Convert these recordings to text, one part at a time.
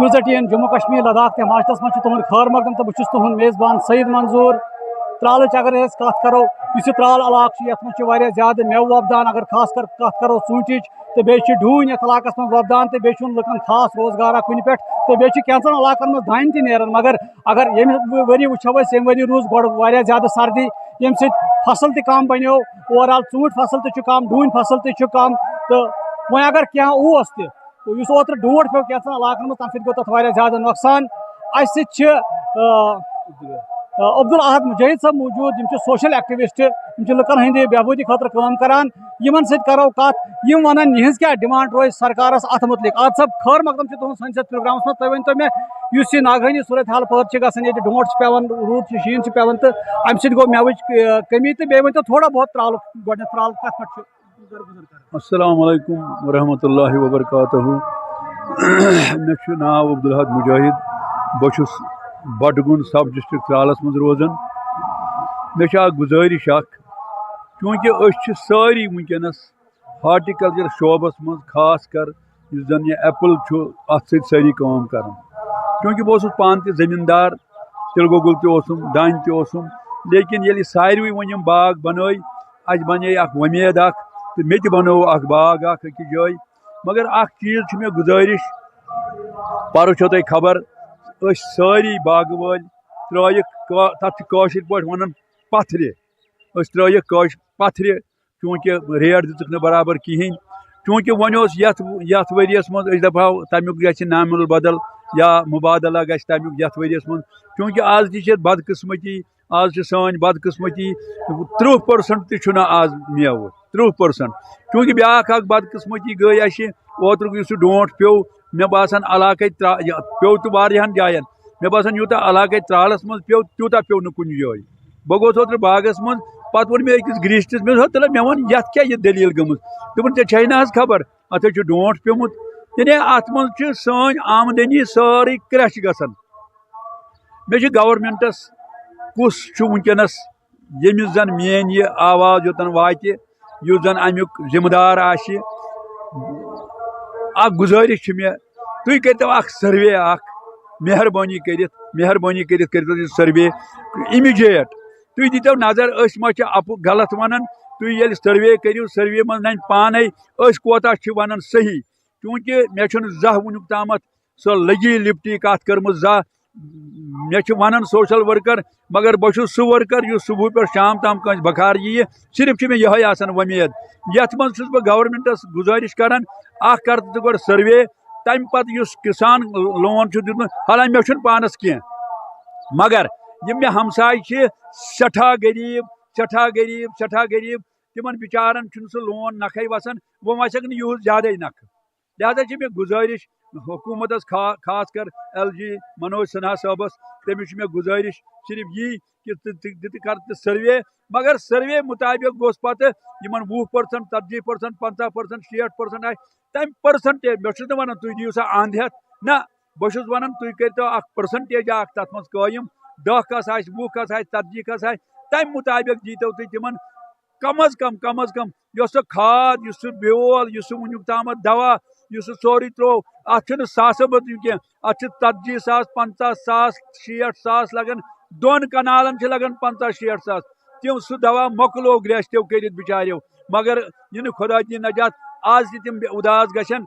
News 18 Jammu Kashmir Ladakh ke Mashtas man tuhun khair maqdam to bus tuhun mezban Said Manzoor Tralach agar es kat karo yus tral alaq chi yat man chi variya zyada mew wabdan agar khas kar kat karo sootich to be chi dhoon yat alakas man wabdan te be chun lukan khas rozgara kuni pet to be chi kansan alakan man dain ti neran magar agar yem wari wuchawa sem wari roz god variya zyada sardi yem sit fasal ti kam banyo overall soot fasal ti chu kam dhoon fasal ti chu kam to wo agar kya os te تو اس اوتر don't پہ کیسا علاقن میں تمہ سات گو تک زیادہ نقصان اس عبداللہ مجاہد صاحب موجود ہم سوشل ایکٹیوسٹ ہم لکن ہند بہبودی خاطر کام کران یمن سۭتۍ کرو کت یم ونان یہز کیا ڈیمانڈ روز سرکارس ات متعلق آج صاحب خیر مقدم تہذ سنس پروگرامس مز تھی ورنتو مے اس یہ ناگہانی صورت حال پٲدٕ چھِ گژھان ییٚتہِ ڈونٛٹھ چھُ پیوان روٗد شیٖن چھُ پیوان تہٕ امہِ سۭتۍ گوٚو مٮ۪وٕچ کمی تہٕ بیٚیہِ ؤنۍتو تھوڑا بہت ترٛالُک گۄڈنیٚتھ ترٛال کتھ پٮ۪ٹھ چھُ السلام علیکم ورحمۃ اللہ وبرکاتہ مے ناو عبداللہ مجاہد بہس بڈگن سب ڈسٹرک ترالس مز روزان مے گزارش چونکہ اس ساری ونکس ہارٹیکلچر شعبس مز خاص کر اس زن یہ ایپل ات ساری کام کران چونکہ بہس پان تہ زمیندار تل گۄگُل تہ دانہ تہ لیکن ییٚلہِ ساروی ون یم باغ بنٲے اَسہِ بنے اکھ وۄمید اکھ تو مے تہِ بنوو اکھ باغ اکھ أکِس جایہِ مگر اکھ چیٖز چھُ مےٚ گُزٲرِش پرو چھو تۄہہِ خبر أسۍ سٲری باغہٕ وٲلۍ ترٛٲیِکھ تتھ چھِ کٲشِر پٲٹھۍ ونان پتھرِ أسۍ ترٛٲیِکھ پتھرِ چوٗنٛکہِ ریٹ دِژٕکھ نہٕ برابر کِہیٖنۍ چوٗنٛکہِ وۄنۍ اوس یتھ ؤریَس منٛز أسۍ دپہو تمیُک گژھِ نامُل بدل یا مُبادلہ گژھِ تمیُک یتھ ؤریَس منٛز چوٗنٛکہِ آز تہِ چھِ یتھ بدقٕسمتی آز چھِ سٲنۍ بدقٕسمتی 30% تہِ چھُنہٕ آز میوٕ 30% چوٗنٛکہِ بیٛاکھ اکھ بدقٕسمتی گٔے اَسہِ اوترُک یُس یہِ ڈونٛٹھ پیوٚو مےٚ باسان علاقے پیوٚو تہٕ واریاہن جاین مےٚ باسان یوٗتاہ علاقے ترٛالس منٛز پیوٚو تیوٗتاہ پیوٚو نہٕ کُنہِ جایہِ بہٕ گوٚوُس اوترٕ باغس منٛز پتہٕ ووٚن مےٚ أکِس گریٖستِس مےٚ ووٚن یتھ کیٛاہ یہِ دٔلیٖل گٔمٕژ دوٚپُن ژےٚ چھے نہ حظ خبر اتھ حظ چھُ ڈونٛٹھ پیوٚمُت یعنی اتھ منٛز چھِ سٲنۍ آمدٔنی سٲرٕے کرٛٮ۪ش گژھان مےٚ چھِ گورمنٹس کُس چھُ ونکیٚنس ییٚمِس زن میٲنۍ یہِ آواز یوٚتن واتہِ یُس زن امیُک ذمہٕ دار آسہِ اکھ گُزٲرِش چھِ مےٚ تُہۍ کٔرۍتو اکھ سٔروے اکھ مہربٲنی کٔرِتھ کٔرۍتو یہِ سٔروے اِمِجیٹ تُہۍ دِیٖتو نظر أسۍ ما چھِ غلط ونان تُہۍ ییٚلہِ سٔروے کٔرِو سٔروے منٛز ننہِ پانے أسۍ کوتاہ چھِ ونان صحیح چوٗنٛکہِ مےٚ چھُنہٕ زانٛہہ وُنیُک تامتھ سۄ لٔگی لِپٹی کتھ کٔرمٕژ زانٛہہ مےٚ چھِ ونان سوشل ؤرکر مگر بہٕ چھُس سُہ ؤرکر یُس صبحہٕ پٮ۪ٹھ شام تام کٲنٛسہِ بکار ییہِ صرف چھِ مےٚ یِہوے آسان وۄمید یتھ منٛز چھُس بہٕ گورمنٹس گُزٲرِش کران اکھ کر ژٕ گۄڈٕ سٔروے تمہِ پتہٕ یُس کسان لون چھُ دیُتمُت حالانکہِ مےٚ چھُنہٕ پانس کینٛہہ مگر یِم مےٚ ہمساے چھِ سٮ۪ٹھاہ غریٖب تِمن بِچارن چھُنہٕ سُہ لون نکھے وسان وۄنۍ وسٮ۪کھ نہٕ یِہُس زیادے نکھٕ لہذا چھِ مےٚ گُزٲرِش حکوٗمتس خاص کر LG منوج سنہا صٲبس تٔمِس چھِ مےٚ گُزٲرِش صرف یی کہ ژٕ کر ژٕ سٔروے مگر سٔروے مُطابق گوٚژھ پتہٕ یِمن 20% 40% 50% 60% آسہِ تمہِ پٔرسنٹیج مےٚ چھُس نہٕ ونان تُہۍ دِیِو سا انٛد ہٮ۪تھ نہ بہٕ چھُس ونان تُہۍ کٔرۍتو اکھ پٔرسنٹیج اکھ تتھ منٛز قٲیِم 10 کھس آسہِ 20 کھس آسہِ 40 کھس آسہِ تمہِ مُطابق دیٖتو تُہۍ تِمن کم از کم یۄس سۄ کھاد یُس سُہ بیول یُس سُہ وُنیُک تامتھ دوا یُس سُہ سورُے تروو اتھ چھُنہٕ ساسو بدلہِ کینٛہہ اتھ چھِ 40,000 50,000 60,000 لگان 2 کنالن چھِ لگان 50-60 ساس تِم سُہ دوا مۄکلو گریستیو کٔرِتھ بِچاریو مگر یہِ نہٕ خۄدا دِیِن نجات آز تہِ تِم اداس گژھن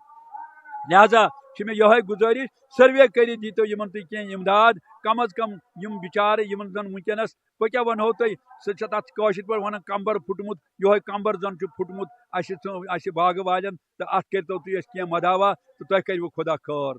لہذا چھِ مےٚ یِہوے گُزٲرِش سٔروے کٔرِتھ دیٖتو یِمن تُہۍ کینٛہہ امداد کم از کم یِم بِچارٕ یِمن زن ونکیٚنس بہٕ کیٛاہ ونہو تۄہہِ سُہ چھِ تتھ کٲشِر پٲٹھۍ ونان کمبر پھُٹمُت یِہوے کمبر زن چھُ پھُٹمُت اَسہِ باغہٕ والٮ۪ن تہٕ اتھ کٔرۍتو تُہۍ اَسہِ کینٛہہ مداوا تہٕ تۄہہِ کروٕ خۄدا خٲر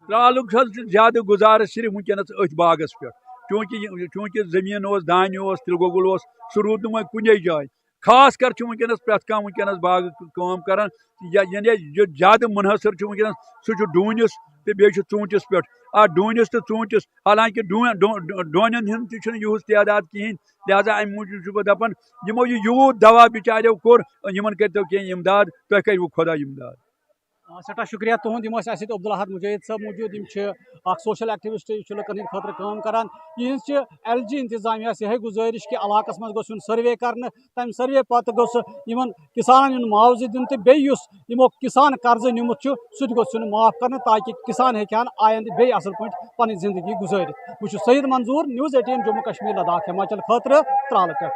ترٛالُک حظ چھُ زیادٕ گُزارٕ صرف ونکیٚنس أتھۍ باغس پٮ۪ٹھ چوٗنٛکہِ زٔمیٖن اوس دانہِ اوس تِلہٕ گۄگُل اوس سُہ روٗد نہٕ وۄنۍ کُنے جایہِ خاص کر چھُ ونکیٚنس پرٛٮ۪تھ کانٛہہ ونکیٚنس باغہٕ کٲم کران یعنی زیادٕ مُنحصر چھُ ونکیٚنس سُہ چھُ ڈوٗنِس تہٕ بیٚیہِ چھُ ژوٗنٛٹھِس پٮ۪ٹھ ڈوٗنِس تہٕ ژوٗنٛٹھِس حالانکہِ ڈوٗنٮ۪ن ہُنٛد تہِ چھُنہٕ یِہُس تعداد کِہیٖنۍ لہذا امہِ موٗجوٗب چھُس بہٕ دپان یِمو یہِ یوٗت دوا بِچاریو کوٚر یِمن کٔرۍتو کینٛہہ امداد تۄہہِ کروٕ خۄدا امداد سٹھا شکریہ تہد عبداللہ مجید صاحب موجود سوشل ایکٹیوسٹ لکن ہند خاطر کام کران یہ ایل جی انتظامیہ یہ گزارش کہ علاقہ مز گوس سروے کرنے تمہ سروے پتہ گوس کسانن معاوضہ دن تو بیمو کسان قرض نمت سہ گوس معاف کرنے تاکہ کسان ہکان آئندہ بی اصل پہ پن زندگی گزارت بہ سعید منظور نیوز 18 جموں کشمیر لداخ ہماچل خاطر ترال پہ.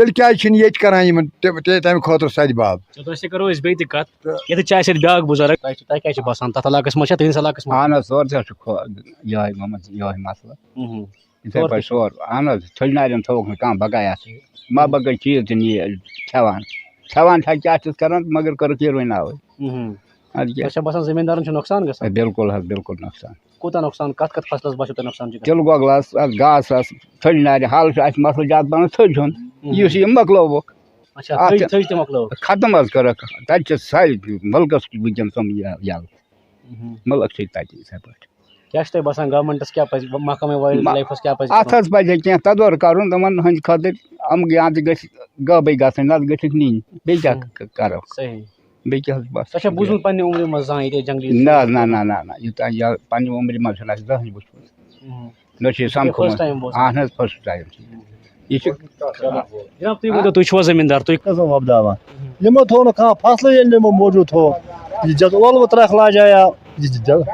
تیٚلہِ کیٛازِ چھِنہٕ ییٚتہِ کَران یِمن تَمہِ خٲطرٕ سدباب. تۄہہِ کَرو أسۍ بیٚیہِ تہِ کَتھ ییٚتہِ چھِ اَسہِ بیٛاکھ بُزرگ تۄہہِ کیٛاہ چھِ باسان تَتھ علاقَس منٛز چھا تُہٕنٛدِس علاقَس منٛز؟ اہن حظ سورُے چھُ یِہوے گوٚمُت یِہوے مسلہٕ یِتھَے پٲٹھۍ سورُے اہن حظ تھٔج نارٮ۪ن تھوٚوُکھ نہٕ کانٛہہ بقایات ما بقٲے چیٖز تہِ نی کھٮ۪وان کیٛاہ چھِس کَران مگر کٔرٕکھ یہِ رُوناوٕے اَدٕ کیٛاہ. تۄہہِ چھا باسان زٔمیٖندارَن چھُ نۄقصان گژھان؟ بِلکُل حظ بِلکُل نۄقصان. کوٗتاہ نۄقصان کَتھ فصلَس باسیو تۄہہِ نۄقصان چھُ گژھان؟ تِلہٕ گۄگلَس گاسَس تھٔج نارِ حال چھُ اَسہِ مسلہٕ زیادٕ پَہَن تھٔج ہُنٛد یُس یہِ مۄکلووُکھ اچھا تھٔج تہِ مۄکلٲو ختم حظ کٔرٕکھ تَتہِ چھِ سارِ مُلکَس وٕنکٮ۪ن تِم یَلہٕ مُلک چھِ تَتہِ یِتھَے پٲٹھۍ. کیٛاہ چھُ تۄہہِ باسان گورمٮ۪نٛٹَس کیٛاہ پَزِ محکمہ وایلڈ لایفَس کیٛاہ پَزِ؟ اَتھ حظ پَزِ کینٛہہ تَدور کَرُن تِمَن ہٕنٛدِ خٲطرٕ یا تہِ گٔژھِ غٲبٕے گژھٕنۍ نَتہٕ گٔژھِکھ نِنۍ بیٚیہِ کیٛاہ کَرو صحیح. بیٚیہِ کیٛاہ حظ بَس. تۄہہِ چھا بوٗزمُت پنٛنہِ عُمرِ منٛز زانٛہہ ییٚتہِ جنٛگلی؟ نہ حظ نہ یوٗتاہ یہِ پنٛنہِ عُمرِ منٛز چھُنہٕ اَسہِ زٕہٕنۍ وٕچھمُت نہ چھُ یہِ سَمکھومُت. اہن حظ فٔسٹ ٹایم چھُ یہِ چھُ. جِناب تُہۍ ؤنۍتو تُہۍ چھِوا زٔمیٖندار تُہۍ وۄپداوان یِمو تھوٚو نہٕ کانٛہہ فصلٕے ییٚلہِ یِمو موٗجوٗد تھوٚو یہِ ٲلوٕ ترٛکھ لاجایا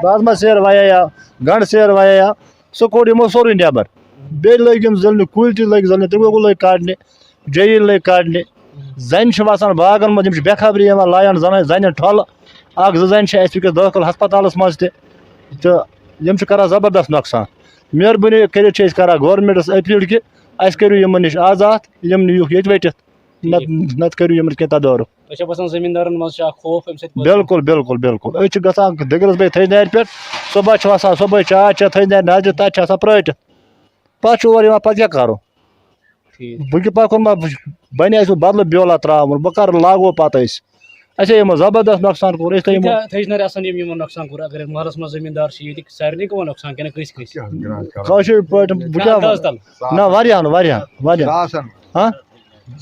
رازما سیر وایایا گنٛڈٕ سیر وایایا سُہ کوٚڑ یِمو سورُے نٮ۪بر. بیٚیہِ لٔگۍ یِم زٔلنہِ کُلۍ تہِ لٔگۍ زٔلنہِ تِمو لٔگۍ کَڑنہِ جیٖل لٔگۍ کَڑنہِ زَنہِ چھِ وَسان باغن منٛز یِم چھِ بے خبری یِوان لایان زَنٮ۪ن ٹھۄلہٕ اَکھ زٕ زَنہِ چھِ اَسہِ وٕنکٮ۪س دٲخل ہسپتالَس منٛز تہِ تہٕ یِم چھِ کَران زبردست نۄقصان. مہربٲنی کٔرِتھ چھِ أسۍ کَران گورمٮ۪نٛٹَس أپیٖل کہِ اَسہِ کٔرِو یِمن نِش آزاد یِم نِیوٗکھ ییٚتہِ ؤٹِتھ نَتہٕ کٔرِو یِمن کینٛہہ تدورُک. تۄہہِ چھا باسان زٔمیٖندارَن منٛز چھُ اکھ خوف اَمہِ سۭتۍ؟ بِلکُل بِلکُل بِلکُل أسۍ چھِ گژھان دِگرَس بیٚیہِ تھٔج نارِ پٮ۪ٹھ صُبحٲے چھِ وَسان صُبحٲے چاے چٮ۪تھ تھٔج نارِ نظرِ تَتہِ چھِ آسان پرٛٲرِتھ پَتہٕ چھُ اورٕ یِوان پَتہٕ کیٛاہ کَرو وٕنکہِ پَکُن ما بَنہِ اَسہِ بدلہٕ بیولہ ترٛاوُن بہٕ کَرٕ لاگو پَتہٕ أسۍ اَسے یِمو زبردست نۄقصان کوٚر أسۍ یِمو تھٔج نارِ آسان یِمو نۄقصان کوٚر اگر محلَس منٛز زٔمیٖندار چھِ ییٚتِکۍ سارنٕے گوٚوا نۄقصان کِنہٕ کٲنٛسہِ کٲشِر پٲٹھۍ بہٕ کیٛاہ نہ واریاہَن ہاں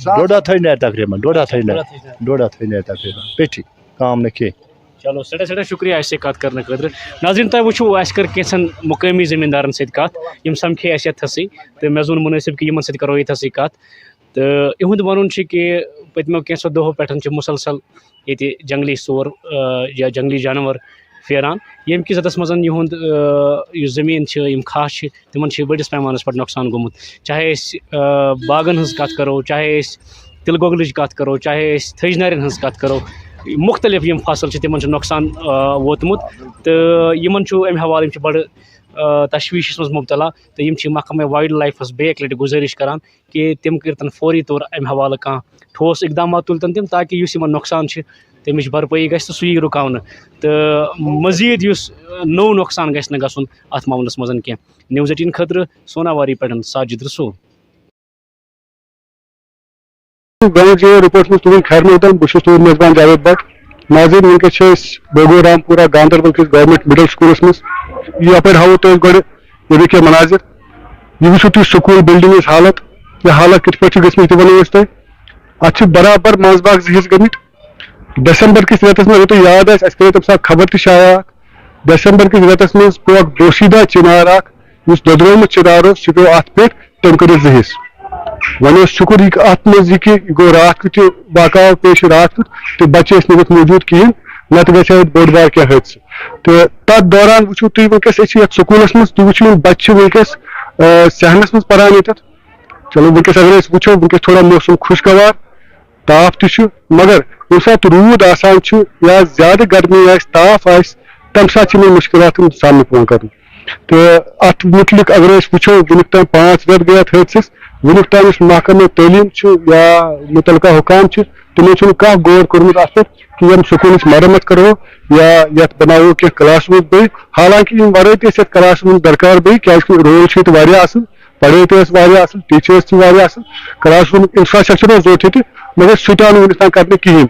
ڈۄڈ ہَتھ تھٔج نارِ تقریٖباً ڈۄڈ ہَتھ تھٔج نارِ تقریٖباً پیٚٹھی کَم نہٕ کینٛہہ. چلو سٮ۪ٹھاہ شُکریہ اَسہِ سۭتۍ کَتھ کَرنہٕ خٲطرٕ. ناظریٖن تۄہہِ وٕچھو اَسہِ کٔر کینٛژھن مُقٲمی زٔمیٖندارَن سۭتۍ کَتھ یِم سَمکھے اَسہِ ییٚتھَسٕے تہٕ مےٚ زون مُنٲسِب کہِ یِمَن سۭتۍ کَرو ییٚتھَسٕے کَتھ تہٕ یِہُنٛد وَنُن چھُ کہِ پٔتمیو کینٛژھو دۄہو پٮ۪ٹھ چھِ مُسلسل ییٚتہِ جنٛگلی سور یا جنٛگلی جاناوار پھیران ییٚمہِ کہِ زَدَس منٛز یِہُنٛد یُس زٔمیٖن چھِ یِم کھہہ چھِ تِمَن چھِ بٔڑِس پیمانَس پٮ۪ٹھ نۄقصان گوٚمُت چاہے أسۍ باغن ہٕنٛز کَتھ کَرو چاہے أسۍ تِلہٕ گۄگلٕچ کَتھ کَرو چاہے أسۍ تھٔج نارٮ۪ن ہٕنٛز کَتھ کَرو مُختلِف یِم فصٕل چھِ تِمن چھُ نۄقصان ووتمُت تہٕ یِمن چھُ اَمہِ حوالہٕ یِم چھِ بَڑٕ تشویٖشَس منٛز مُبتلا تہٕ یِم چھِ محکمہ وایلڈ لایفَس بیٚیہِ اَکہِ لَٹہِ گُزٲرِش کَران کہِ تِم کٔرۍتَن فوری طور اَمہِ حوالہٕ کانٛہہ ٹھوس اقدامات تُلتَن تِم تاکہِ یُس یِمن نۄقصان چھِ تَمِچ بھرپٲیی گژھِ تہٕ سُہ یی رُکاونہٕ تہٕ مٔزیٖد یُس نوٚو نۄقصان گژھِ نہٕ گژھُن اَتھ معاملَس منٛز کینٛہہ. News 18 خٲطرٕ سوناواری پٮ۪ٹھ ساجد رسول. رپورٹ منٛز تُہُنٛد خیر مقدم بہٕ چھُس تُہُنٛد میزبان جاوید بٹ. ناظریٖن وٕنکٮ۪س چھِ أسۍ بوگو رامپورہ گاندربل کِس گورمنٹ مڈل سکوٗلس منٛز یپٲرۍ ہاوو تۄہہِ گۄڈٕ ییٚمیُک کینٛہہ مناظر یہِ وٕچھِو تُہۍ سکوٗل بِلڈِنٛگ ہٕنٛز حالت یہِ حالت کِتھ پٲٹھۍ چھِ گٔژھمٕژ تہِ وَنو أسۍ تۄہہِ. اَتھ چھِ برابر منٛز باغ 2 حِصہٕ گٔمٕتۍ. ڈیسمبر کِس رٮ۪تس منٛز اگر تۄہہِ یاد آسہِ اَسہِ کَرے تَمہِ ساتہٕ خبر تہِ شایع اکھ ڈیسمبر کِس رٮ۪تس منٛز پیوٚو اکھ پوشیٖدہ چِنار اکھ یُس دۄدرومُت چِنار اوس سُہ پیوٚو اَتھ پٮ۪ٹھ تٔمۍ کٔرِتھ 2 حِصہٕ. وۄنۍ اوس شُکُر یہِ اَتھ منٛز یہِ کہِ یہِ گوٚو راتھ کیُتھ یہِ واقعہ پیش راتھ کیُتھ تہٕ بَچہِ ٲسۍ نہٕ ییٚتہِ موٗجوٗد کِہینۍ نَتہٕ گژھِ ہا ییٚتہِ بوٚڑ بار کینٛہہ حٲدثہٕ. تہٕ تَتھ دوران وٕچھِو تُہۍ وٕنکٮ۪س أسۍ چھِ یَتھ سکوٗلَس منٛز تُہۍ وٕچھِو یِم بَچہِ چھِ وٕنکٮ۪س صحنَس منٛز پَران ییٚتٮ۪تھ. چلو وٕنکٮ۪س اگر أسۍ وٕچھو وٕنکٮ۪س تھوڑا موسم خوشگوار تاپھ تہِ چھُ مگر ییٚمہِ ساتہٕ روٗد آسان چھُ یا زیادٕ گرمی آسہِ تاپھ آسہِ تَمہِ ساتہٕ چھِ یِمن مُشکِلات ہُنٛد سامنہٕ پیوان کَرُن. تہٕ اَتھ مُتعلِق اگر أسۍ وٕچھو وٕنیُک تام 5 رٮ۪تھ گٔے اَتھ حٲدثَس وٕنیُک تام یُس محکمہ تعلیٖم چھُ یا مُتعلقہ حُکام چھِ تِمو چھُنہٕ کانٛہہ غور کوٚرمُت اَتھ پٮ۪ٹھ کہِ یِم سکوٗلٕچ مرمت کَرو یا یَتھ بَناوو کینٛہہ کلاس روٗم بیٚیہِ حالانکہِ یِم وَرٲے تہِ ٲسۍ یَتھ کلاس روٗم درکار بیٚیہِ کیٛازِکہِ رول چھُ ییٚتہِ واریاہ اَصٕل پَڑٲے تہِ ٲس واریاہ اَصٕل ٹیٖچٲرٕس تہِ واریاہ اَصٕل کلاس روٗمُک اِنفراسٹرٛکچر اوس ضوٚرتھ ییٚتہِ مگر سُہ تہِ آو نہٕ وٕنیُک تام کَرنہٕ کِہینۍ.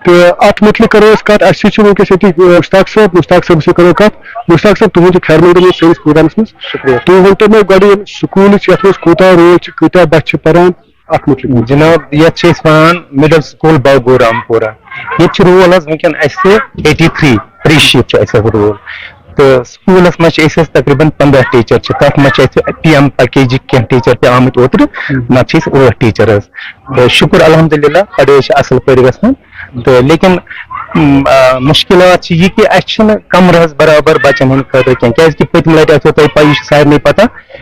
تہٕ اَتھ مُتعلِق کَرو أسۍ کَتھ اَسہِ چھِ وٕنکٮ۪س ییٚتہِ مُشتاق صٲبَس سۭتۍ کَرو کَتھ. مُشتاق صٲب تُہُنٛد تہِ خیر مقدم اوس سٲنِس پروگرامَس منٛز. تُہۍ ؤنۍتو مےٚ گۄڈٕ ییٚمہِ سکوٗلٕچ یَتھ منٛز کوٗتاہ رول چھِ کۭتیاہ بَچہِ چھِ پَران اَتھ مُتعلِق. جِناب یَتھ چھِ أسۍ وَنان مِڈل سکوٗل بوگو رامپورہ ییٚتہِ چھِ رول حظ وٕنکٮ۪ن اَسہِ 83 شیٖٹ چھِ اَسہِ حظ رول تہٕ سکوٗلَس منٛز چھِ أسۍ حظ تقریٖباً 15 ٹیٖچر چھِ تَتھ منٛز چھِ اَسہِ PM پیکیجِکۍ کینٛہہ ٹیٖچر تہِ آمٕتۍ اوترٕ نَتہٕ چھِ أسۍ 8 ٹیٖچر حظ تہٕ شُکُر الحمدُاللہ پَڑٲے چھِ اَصٕل پٲٹھۍ گژھان تہٕ لیکِن مُشکِلات چھِ یہِ کہِ اَسہِ چھِنہٕ کَمرٕ حظ برابر بَچن ہٕنٛدِ خٲطرٕ کینٛہہ کیازِ کہِ پٔتمہِ لَٹہِ آسیو تۄہہِ پَیی چھِ سارنٕے پَتہ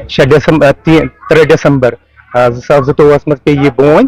3 ڈیسمبر 2022 منٛز پیٚیہِ یہِ بونۍ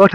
8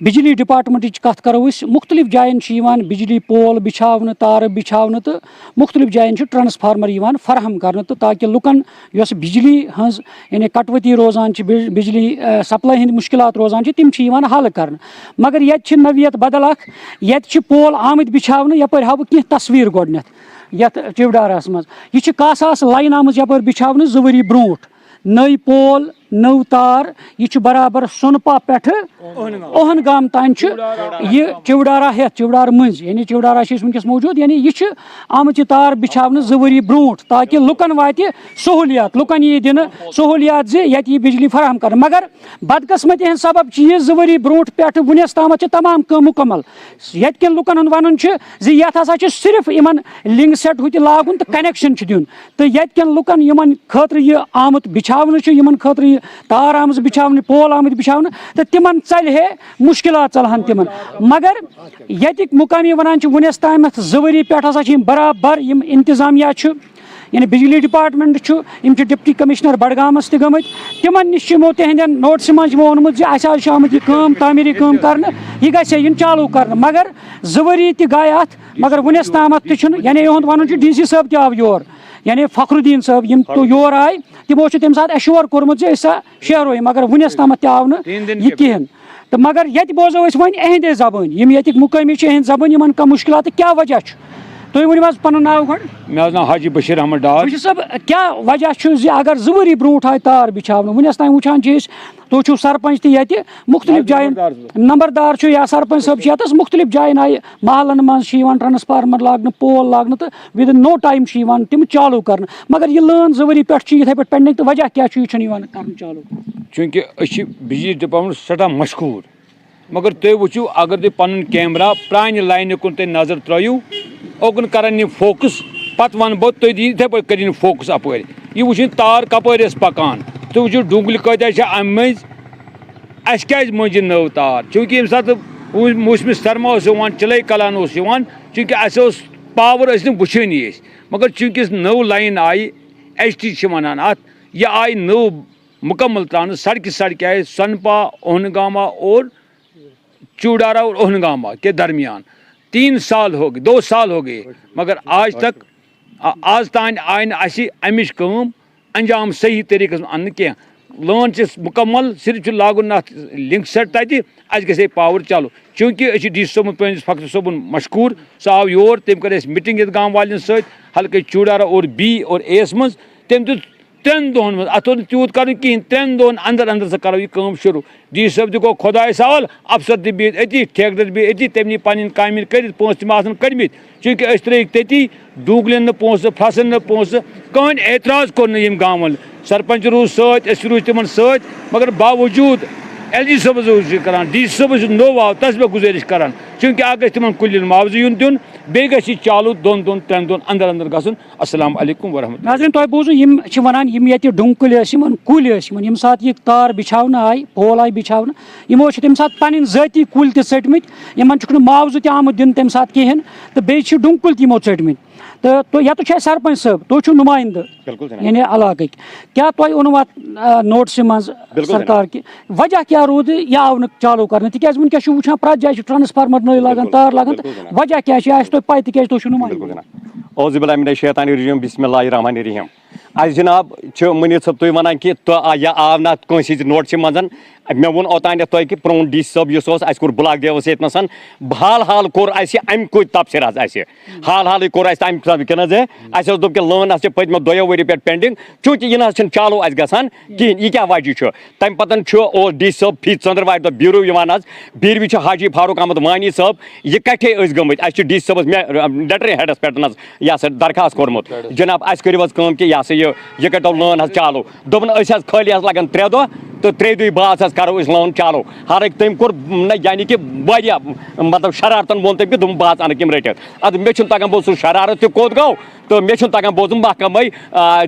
بجلی ڈپارٹمنٹ کت کرو مختلف جائن بجلی پول بچھاؤ تار بچھاؤ تو مختلف جائن ٹرانسفارمر فراہم کرنے تو تاکہ لکن اس بجلی ہز یعنی کٹوتی روزان بجلی سپلائی ہند مشکلات روزان تم حل کر مگر یہ نویت بدل یہ پول آمت بچھاؤ یپر ہاو کی تصویر گۄڈنیتھ یت چوڈارس مز یہ کاساس لائن آمت یپر بچھاؤ 2 ؤری برونٹ نئی پول نو تار یہ برابر سونپا پہ اوہن گام تان یہ چوڈارا ہیت چوڈار مز یعنی چوڈارا ونکس موجود یعنی یہ آمت تار بچھاؤ 2 ؤری برونٹ تاکہ لکن وات سہولیات لکن یہ دن سہولیات زیت یہ بجلی فراہم کر مگر بدقسمتی ہند سبب یہ 2 ؤری برونٹ پہ ونس تام تمام کام مکمل یت کن لکن ہند ون یت ہسا صرف ان لنک سیٹ ہوت لاگن تو کنیکشن دن تو یت کن لکن یمن خاطر یہ آمت بچھاؤ یمن خاطر تار آمت بچھاؤ پول آمت بچھاؤ تو تمن ژلہِ ہے مشکلات ژلہن تمن مگر یتک مقامی ونان ونس تام 2 ؤری پہ ہسا برابر انتظامیہ یعنی بجلی ڈپارٹمنٹ ڈپٹی کمشنر بڈگامس تمت تمن نش تہندین نوٹس مز وونمت اہس آمت یہ کام تعمیری کام کرنے یہ گھن چالو کرنے مگر 2 ؤری تہ گئے ات مگر ونس تامت یعنی یہد ون ڈی سی صاحب تہ آو یور یعنی فخر الدین صاحب یم تو یور آئے تمو تمہ سات ایشور کورمت سا شیرو مگر ونس تامت تہ آو یہ کہین تو مگر یہ بوزو ون اہندے زبان یم یتک مقامی اہند زبان ان کا مشکلات کیا وجہ تھی ورنو پن ناو گۄڈٕ مےٚ ناو حاجی بشیر احمد ڈار بشیر صاحب کیا وجہ اگر 2 ؤری برونٹ آئے تار بچھاؤ ونس تام وچان تھی سرپنچ تہ یہ مختلف جائن نمبردار یا سرپنچ صاحب یتس مختلف جائن آئی محلن مز ٹرانسفارمر لاگن پول لاگن تو ودن نو ٹائم تم چالو کر مگر یہ لٲن 2 ؤری پہ اتھے پہ پینڈنگ تو وجہ کیا یہ کر چالو چونکہ بجلی ڈپارٹمنٹ سٹھا مشہور مگر تھی وچو اگر تھی پن کیمرہ پرانہ لائنہ کن تھی نظر ترٛٲیِو اوکن کرن فوکس پتہ ون بہٕ تُہۍ اتھے پٲٹھۍ کٔرِن فوکس اپٲرۍ یہ وٕچھِن تار کپٲرۍ ٲس پکان تُہۍ وٕچھِو ڈُنگلہِ کۭتیاہ چھِ امہِ مٔنٛزۍ اَسہِ کیازِ مٔنٛزۍ نٔو تار چوٗنٛکہِ ییٚمہِ ساتہٕ موسمہِ سرما اوس یِوان چِلے کلان اوس یِوان چوٗنٛکہِ اَسہِ اوس پاور ٲسۍ نہٕ وٕچھٲنی أسۍ مگر چوٗنٛکہِ نٔو لایِن آیہِ ایچ ٹی چھِ وَنان اَتھ یہِ آیہِ نٔو مُکمل ترٛاونہٕ سڑکہِ آیہِ سۄنپا اوہنگاما اور چوڈارا اور اوہنگاما کے درمیان 3 سال ہو گئے 2 سال ہو گئے مگر آج تان آئی نہٕ اَسہِ اَمِچ کٲم انجام صحیح طریقس منٛز اَننہٕ کینٛہہ لٲن چھِ مُکمل صرف چھُ لاگُن اَتھ لِنک سیٹ تَتہِ اَسہِ گژھِ ہے پاور چالو چوٗنٛکہِ أسۍ چھِ ڈی سی صٲبُن پنٛنِس فخر صٲبُن مشکوٗر سُہ آو یور تٔمۍ کٔر اَسہِ مِٹِنٛگ ییٚتہِ گام والٮ۪ن سۭتۍ ہلکے چوڈارا اور بی اور اے یس منٛز تٔمۍ دیُت 3 دۄہن منٛز اَتھ اوس نہٕ تیوٗت کَرُن کِہیٖنۍ 3 دۄہن اندر سا کَرو یہِ کٲم شروٗع ڈی سی صٲب تہِ گوٚو خۄدایَس حوال افسر تہِ بِہِتھ أتی ٹھیکدر بِہِتھ أتی تٔمۍ نی پنٕنۍ کامہِ کٔرِتھ پونٛسہٕ تِم آسان کٔڑمٕتۍ چوٗنٛکہِ أسۍ ترٛٲیِکھ تٔتی ڈوٗگلٮ۪ن نہٕ پونٛسہٕ پھسن نہٕ پونٛسہٕ کٕہٕنۍ اعتراض کوٚر نہٕ ییٚمۍ گام والٮ۪ن سرپنچ روٗز سۭتۍ أسۍ روٗدۍ تِمن سۭتۍ مگر باوجوٗد ایل جی صٲبس چھِ کران ڈی سی صٲبس یُس نوٚو آو تس بہٕ گُزٲرِش کران چوٗنٛکہِ اکھ گژھِ تِمن کُلٮ۪ن معاوضہٕ یُن دیُن بیٚیہِ گژھِ یہِ چالوٗ 2 دۄہن 3 دۄہن اندر گژھُن السلام علیکم ورحمۃ اللہ. ناظریٖن تۄہہِ بوٗزوٕ یِم چھِ وَنان یِم ییٚتہِ ڈوٗنۍ کُلۍ ٲسۍ یِمن کُلۍ ٲسۍ یِمن ییٚمہِ ساتہٕ یہِ تار بِچھاونہٕ آیہِ پول آیہِ بِچھاونہٕ یِمو چھِ تَمہِ ساتہٕ پَنٕنۍ ذٲتی کُلۍ تہِ ژٔٹمٕتۍ یِمن چھُکھ نہٕ معاوضہٕ تہِ آمُت دِنہٕ تَمہِ ساتہٕ کِہینۍ تہٕ بیٚیہِ چھِ ڈوٗنۍ کُلۍ تہِ یِمو ژٔٹمٕتۍ تہٕ ییٚتُک چھُ اَسہِ سرپنچ صٲب تُہۍ چھِو نُمٲیندٕ یعنی علاقٕکۍ کیٛاہ تۄہہِ اوٚنوُ اَتھ نوٹسہِ منٛز سرکار کہِ وجہ کیٛاہ روٗد یہِ آو نہٕ چالوٗ کرنہٕ تِکیٛازِ وٕنکیٚس چھُ وٕچھان پرٛٮ۪تھ جایہِ چھِ ٹرانسفارمر نٔے لاگان تار لاگان تہٕ وجہ کیٛاہ چھِ یہِ آسہِ تۄہہِ پاے تِکیٛازِ تُہۍ چھِو نُمٲیندٕ اوزِ بِلّٰہِ مِنَ الشیطانِ الرجیٖم بِسمِ اللہِ الرحمٰنِ الرحیٖم اَسہِ جِناب چھِ مُنیٖر صٲب تُہۍ وَنان کہِ یہِ آو نہٕ اَتھ کٲنٛسہِ ہِنٛزِ نوٹسہِ منٛز مےٚ ووٚن اوٚتانٮ۪تھ تۄہہِ کہِ پرٛون ڈی سی صٲب یُس اوس اَسہِ کوٚر بٕلاک دیوَس ییٚتہِ نَس حال کوٚر اَسہِ اَمہِ کُے تبصِرٕ حظ اَسہِ حالٕے کوٚر اَسہِ تَمہِ ساتہٕ کِنہٕ حظ اَسہِ اوس دوٚپ کہِ لٲن حظ چھِ پٔتمہِ 2 ؤری پٮ۪ٹھ پینڈِنٛگ چوٗنٛکہِ یہِ نہ حظ چھِنہٕ چالوٗ اَسہِ گژھان کِہیٖنۍ یہِ کیٛاہ وجہ چھُ تَمہِ پَتہٕ چھُ اوس ڈی سی صٲب فی ژٔنٛدٕروارِ دۄہ بیٖرو یِوان حظ بیٖروِ چھُ حاجی فاروق احمد وانی صٲب یہِ کَٹھے ٲسۍ گٔمٕتۍ اَسہِ چھُ ڈی سی صٲبَس لیٹر ہیڈَس پٮ۪ٹھ حظ یہِ ہسا درخاست کوٚرمُت جِناب اَسہِ کٔرِو حظ کٲم کہِ یہِ ہسا یہِ کٔرۍتو لٲن حظ چالوٗ دوٚپُن أسۍ حظ خٲلی حظ لگن 3 دۄہ تہٕ 3 دۄہہِ بعد حظ کرو أسۍ لٲن چالوٗ حالانکہِ تٔمۍ کوٚر یعنی کہِ واریاہ مطلب شرارتن ووٚن تٔمۍ کہِ دوٚپُن بہٕ حظ اَنہٕ یِم رٔٹِتھ اَدٕ مےٚ چھُنہٕ تگان بوزُن شرارت تہِ کوٚت گوٚو تہٕ مےٚ چھُنہٕ تگان بوزُن محکمے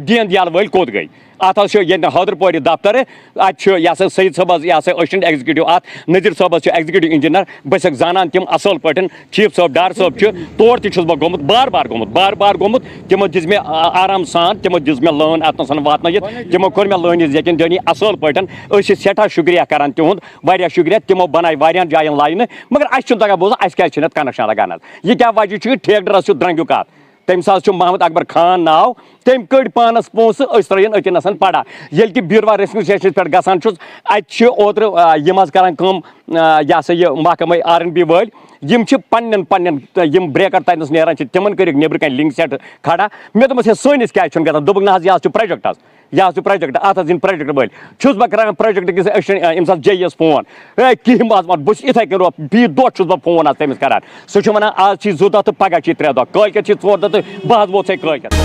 دین دیال وٲلۍ کوٚت گٔے اتھ حظ چھُ ییٚتہِ حٲدرپورِ دفتر اتہِ چھُ یہِ ہسا سعید صٲب حظ یہِ ہسا أسِسٹنٹ ایگزِکیوٹِو اتھ نذیٖر صٲب حظ چھُ ایگزِکیوٹِو انجیٖنر بہٕ چھَکھ زانان تِم اصل پٲٹھۍ چیف صٲب ڈار صٲب چھُ تور تہِ چھُس بہٕ گوٚمُت بار بار گوٚمُت تِمو دِژ مےٚ آرام سان تِمو دِژ مےٚ لٲن اتنَس واتنٲیِتھ تِمو کوٚر مےٚ لٲنہِ یقیٖن دٲنی اصل پٲٹھۍ أسۍ چھِ سٮ۪ٹھاہ شُکریہ کران تِہُنٛد واریاہ شُکریہ تِمو بنایہِ واریاہن جاین لاینہٕ مگر اَسہِ چھُنہٕ تگان بوزان اَسہِ کیٛازِ چھِنہٕ اَتھ کنیکشن لگان حظ یہِ کیٛاہ وجہ چھُ ٹھیکدرس چھُ درٛنٛگیُک اکھ تٔمِس حظ چھُ محمد اکبر خان ناو تٔمۍ کٔڑۍ پانس پونٛسہٕ أسۍ ترٲیِن أتِنَسن پڑا ییٚلہِ تہِ بیٖروا ریسکیوٗ سٹیشنس پٮ۪ٹھ گژھان چھُس اَتہِ چھِ اوترٕ یِم حظ کران کٲم یہِ ہسا یہِ محکمے R&B وٲلۍ یِم چھِ پنٕنٮ۪ن یِم بریکر تتنس نیران چھِ تِمن کٔرِکھ نیبرٕ کنہِ لِنک سیٹ کھڑا مےٚ دوٚپمَس ہے سٲنِس کیٛازِ چھُنہٕ گژھان دوٚپُکھ نہ حظ یہِ حظ چھُ پروجیکٹ حظ یہِ حظ چھُ پروجیکٹ اَتھ حظ یِن پروجیکٹ وٲلۍ چھُس بہٕ کران پروجیکٹ کِس أمِس حظ جے یَس فون ہے کِہیٖنۍ حظ بہٕ چھُس یِتھٕے کٔنۍ بیٚیہِ دۄہ چھُس بہٕ فون حظ تٔمِس کران سُہ چھُ وَنان آز چھی 2 دۄہ تہٕ پگاہ چھی 3 دۄہ کٲلۍ کٮ۪تھ چھی 4 دۄہ تہٕ بہٕ حظ ووت ژےٚ کٲلۍ کٮ۪تھ